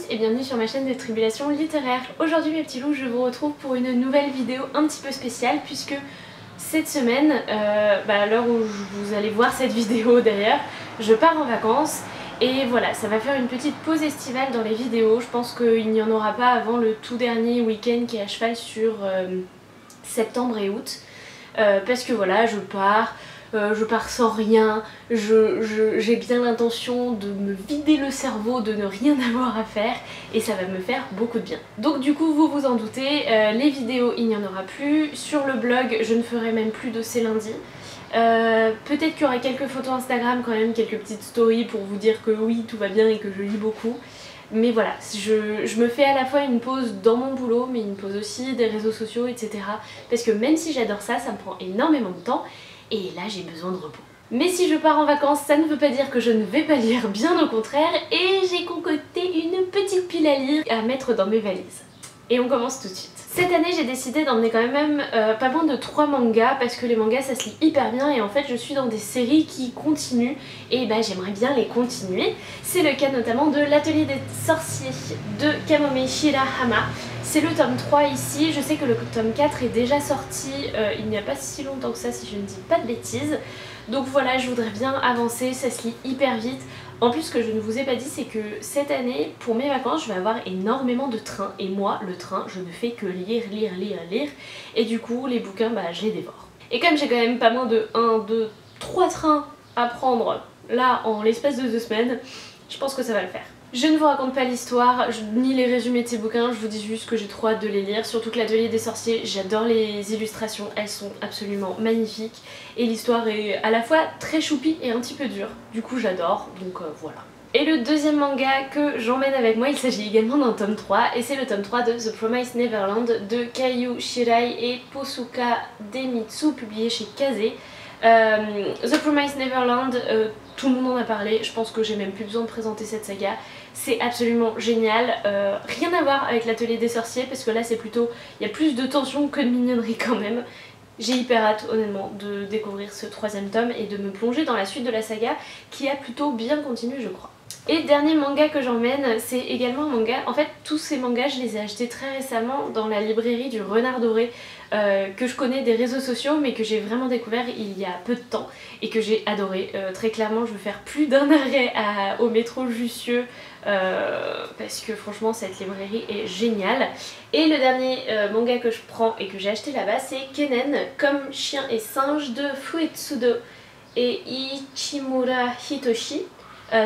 tous et bienvenue sur ma chaîne de Tribulations littéraires. Aujourd'hui mes petits loups, je vous retrouve pour une nouvelle vidéo un petit peu spéciale puisque cette semaine, à l'heure où vous allez voir cette vidéo d'ailleurs, je pars en vacances et voilà, ça va faire une petite pause estivale dans les vidéos. Je pense qu'il n'y en aura pas avant le tout dernier week-end qui est à cheval sur septembre et août parce que voilà, je pars sans rien, j'ai bien l'intention de me vider le cerveau, de ne rien avoir à faire et ça va me faire beaucoup de bien. Donc du coup vous vous en doutez, les vidéos il n'y en aura plus, sur le blog je ne ferai même plus de ces lundis. Peut-être qu'il y aura quelques photos Instagram quand même, quelques petites stories pour vous dire que oui tout va bien et que je lis beaucoup. Mais voilà, je me fais à la fois une pause dans mon boulot mais une pause aussi des réseaux sociaux etc. Parce que même si j'adore ça, ça me prend énormément de temps. Et là j'ai besoin de repos. Mais si je pars en vacances, ça ne veut pas dire que je ne vais pas lire, bien au contraire. Et j'ai concocté une petite pile à lire à mettre dans mes valises. Et on commence tout de suite. Cette année j'ai décidé d'emmener quand même pas moins de 3 mangas parce que les mangas ça se lit hyper bien et en fait je suis dans des séries qui continuent et j'aimerais bien les continuer. C'est le cas notamment de l'Atelier des sorciers de Kamome Shirahama. C'est le tome 3 ici, je sais que le tome 4 est déjà sorti il n'y a pas si longtemps que ça si je ne dis pas de bêtises. Donc voilà, je voudrais bien avancer, ça se lit hyper vite. En plus, ce que je ne vous ai pas dit, c'est que cette année, pour mes vacances, je vais avoir énormément de trains. Et moi, le train, je ne fais que lire. Et du coup, les bouquins, je les dévore. Et comme j'ai quand même pas moins de 1, 2, 3 trains à prendre là en l'espace de 2 semaines, je pense que ça va le faire. Je ne vous raconte pas l'histoire, ni les résumés de ces bouquins, je vous dis juste que j'ai trop hâte de les lire. Surtout que l'Atelier des sorciers, j'adore les illustrations, elles sont absolument magnifiques. Et l'histoire est à la fois très choupie et un petit peu dure. Du coup j'adore, donc voilà. Et le deuxième manga que j'emmène avec moi, il s'agit également d'un tome 3. Et c'est le tome 3 de The Promised Neverland de Kaiyu Shirai et Posuka Demitsu, publié chez Kazé. The Promised Neverland, tout le monde en a parlé, je pense que j'ai même plus besoin de présenter cette saga. C'est absolument génial, rien à voir avec l'Atelier des sorciers parce que là c'est plutôt, il y a plus de tension que de mignonnerie quand même. J'ai hyper hâte honnêtement de découvrir ce 3e tome et de me plonger dans la suite de la saga qui a plutôt bien continué je crois. Et dernier manga que j'emmène, c'est également un manga, en fait tous ces mangas je les ai achetés très récemment dans la librairie du Renard Doré que je connais des réseaux sociaux mais que j'ai vraiment découvert il y a peu de temps et que j'ai adoré. Très clairement je veux faire plus d'un arrêt au métro Jussieu parce que franchement cette librairie est géniale. Et le dernier manga que je prends et que j'ai acheté là-bas c'est Kennen comme chien et singe de Fuetsudo et Ichimura Hitoshi.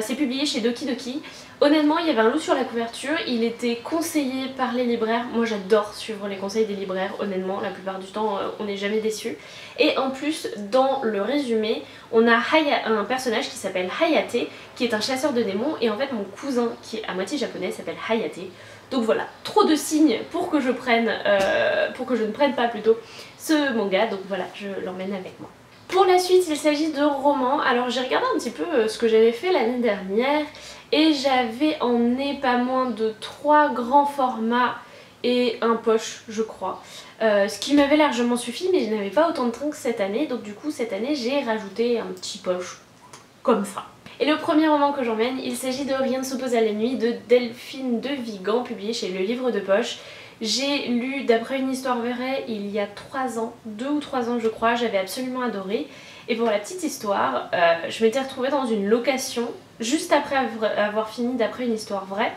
C'est publié chez Doki Doki. Honnêtement il y avait un loup sur la couverture, il était conseillé par les libraires. Moi j'adore suivre les conseils des libraires, honnêtement la plupart du temps on n'est jamais déçus. Et en plus dans le résumé on a un personnage qui s'appelle Hayate qui est un chasseur de démons et en fait mon cousin qui est à moitié japonais s'appelle Hayate. Donc voilà, trop de signes pour que je prenne, pour que je ne prenne pas plutôt ce manga, donc voilà je l'emmène avec moi. Pour la suite il s'agit de romans. Alors j'ai regardé un petit peu ce que j'avais fait l'année dernière et j'avais emmené pas moins de 3 grands formats et un poche je crois. Ce qui m'avait largement suffi mais je n'avais pas autant de trains que cette année donc du coup cette année j'ai rajouté un petit poche comme ça. Et le premier roman que j'emmène il s'agit de Rien ne s'oppose à la nuit de Delphine de Vigan publié chez Le Livre de Poche. J'ai lu D'après une histoire vraie il y a 3 ans, 2 ou 3 ans je crois, j'avais absolument adoré. Et pour la petite histoire, je m'étais retrouvée dans une location juste après avoir fini D'après une histoire vraie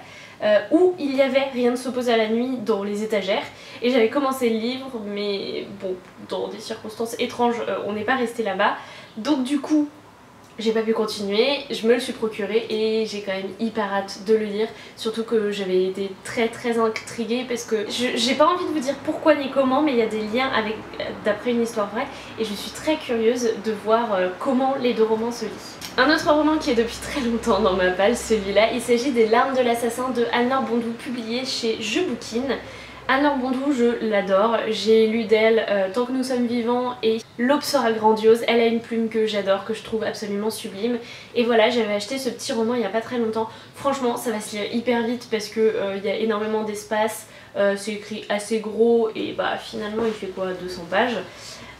où il y avait Rien ne s'oppose à la nuit dans les étagères et j'avais commencé le livre mais bon, dans des circonstances étranges on n'est pas resté là-bas donc du coup j'ai pas pu continuer, je me le suis procuré et j'ai quand même hyper hâte de le lire. Surtout que j'avais été très intriguée parce que j'ai pas envie de vous dire pourquoi ni comment mais il y a des liens avec D'après une histoire vraie et je suis très curieuse de voir comment les 2 romans se lient. Un autre roman qui est depuis très longtemps dans ma palle, celui-là, il s'agit des Larmes de l'assassin de Anne-Laure Bondou publié chez Je Bouquine. Anne-Laure Bondou, je l'adore, j'ai lu d'elle Tant que nous sommes vivants et L'aube sera grandiose. Elle a une plume que j'adore, que je trouve absolument sublime. Et voilà, j'avais acheté ce petit roman il n'y a pas très longtemps. Franchement, ça va se lire hyper vite parce que il y a énormément d'espace, c'est écrit assez gros et finalement il fait quoi, 200 pages.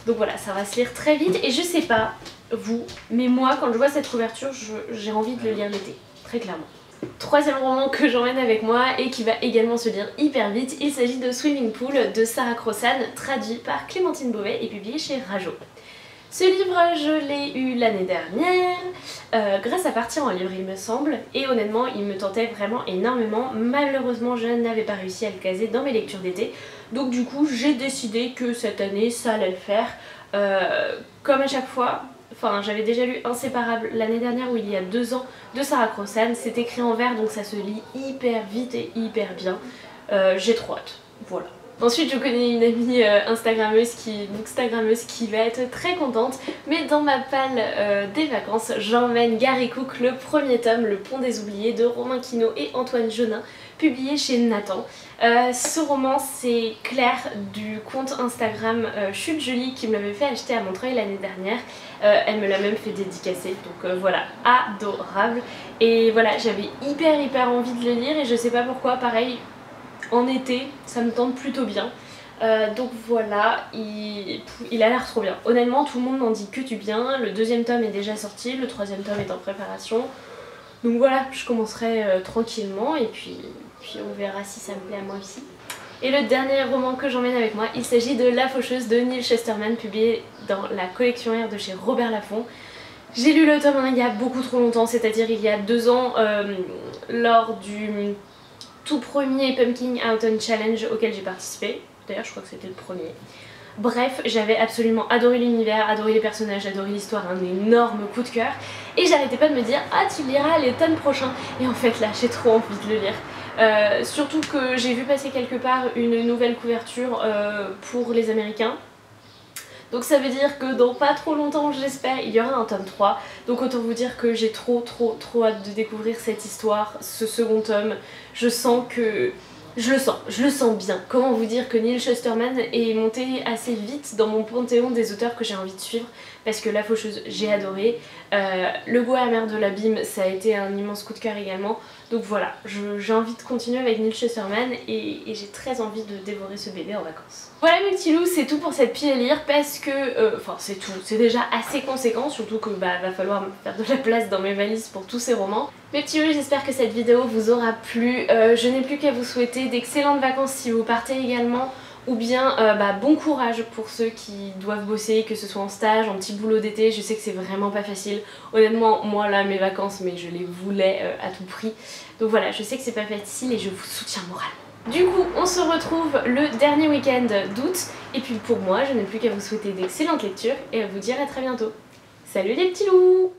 Donc voilà, ça va se lire très vite et je sais pas vous, mais moi quand je vois cette couverture, j'ai envie de le lire l'été, très clairement. Troisième roman que j'emmène avec moi et qui va également se lire hyper vite, il s'agit de Swimming Pool de Sarah Crossan, traduit par Clémentine Beauvais et publié chez Rajo. Ce livre, je l'ai eu l'année dernière, grâce à Partir en livre il me semble, et honnêtement il me tentait vraiment énormément. Malheureusement je n'avais pas réussi à le caser dans mes lectures d'été, donc du coup j'ai décidé que cette année ça allait le faire. Comme à chaque fois, enfin j'avais déjà lu Inséparables l'année dernière ou il y a 2 ans de Sarah Crossan, c'est écrit en vers donc ça se lit hyper vite et hyper bien. J'ai trop hâte, voilà. Ensuite je connais une amie Instagrammeuse qui va être très contente, mais dans ma palle des vacances j'emmène Gary Cook, le premier tome, Le Pont des Oubliés de Romain Quinault et Antoine Jaunin, publié chez Nathan. Ce roman c'est Claire du compte Instagram Chute Jolie qui me l'avait fait acheter à Montreuil l'année dernière. Elle me l'a même fait dédicacer, donc voilà, adorable. Et voilà, j'avais hyper envie de le lire et je sais pas pourquoi, pareil, en été, ça me tente plutôt bien. Donc voilà, il a l'air trop bien. Honnêtement, tout le monde n'en dit que du bien. Le 2e tome est déjà sorti, le 3e tome est en préparation. Donc voilà, je commencerai tranquillement et puis on verra si ça me plaît à moi aussi. Et le dernier roman que j'emmène avec moi, il s'agit de La Faucheuse de Neil Shusterman, publié dans la collection R de chez Robert Laffont. J'ai lu le tome 1 il y a beaucoup trop longtemps, c'est-à-dire il y a 2 ans, lors du tout premier Pumpkin Autumn Challenge auquel j'ai participé. D'ailleurs je crois que c'était le premier. Bref, j'avais absolument adoré l'univers, adoré les personnages, adoré l'histoire, un énorme coup de cœur. Et j'arrêtais pas de me dire « Ah, tu liras les tomes prochains !» Et en fait là, j'ai trop envie de le lire. Surtout que j'ai vu passer quelque part une nouvelle couverture pour les Américains. Donc ça veut dire que dans pas trop longtemps, j'espère, il y aura un tome 3. Donc autant vous dire que j'ai trop hâte de découvrir cette histoire, ce second tome. Je sens que... je le sens bien. Comment vous dire que Neil Shusterman est monté assez vite dans mon panthéon des auteurs que j'ai envie de suivre, parce que La Faucheuse, j'ai adoré. Le goût amer de l'abîme, ça a été un immense coup de cœur également. Donc voilà, j'ai envie de continuer avec Neil Shusterman et j'ai très envie de dévorer ce bébé en vacances. Voilà mes petits loups, c'est tout pour cette pile à lire parce que... enfin c'est tout, c'est déjà assez conséquent, surtout que va falloir me faire de la place dans mes valises pour tous ces romans. Mes petits loups, j'espère que cette vidéo vous aura plu. Je n'ai plus qu'à vous souhaiter d'excellentes vacances si vous partez également. Ou bien bon courage pour ceux qui doivent bosser, que ce soit en stage, en petit boulot d'été. Je sais que c'est vraiment pas facile. Honnêtement, moi là, mes vacances, mais je les voulais à tout prix. Donc voilà, je sais que c'est pas facile et je vous soutiens moralement. Du coup, on se retrouve le dernier week-end d'août. Et puis pour moi, je n'ai plus qu'à vous souhaiter d'excellentes lectures et à vous dire à très bientôt. Salut les petits loups!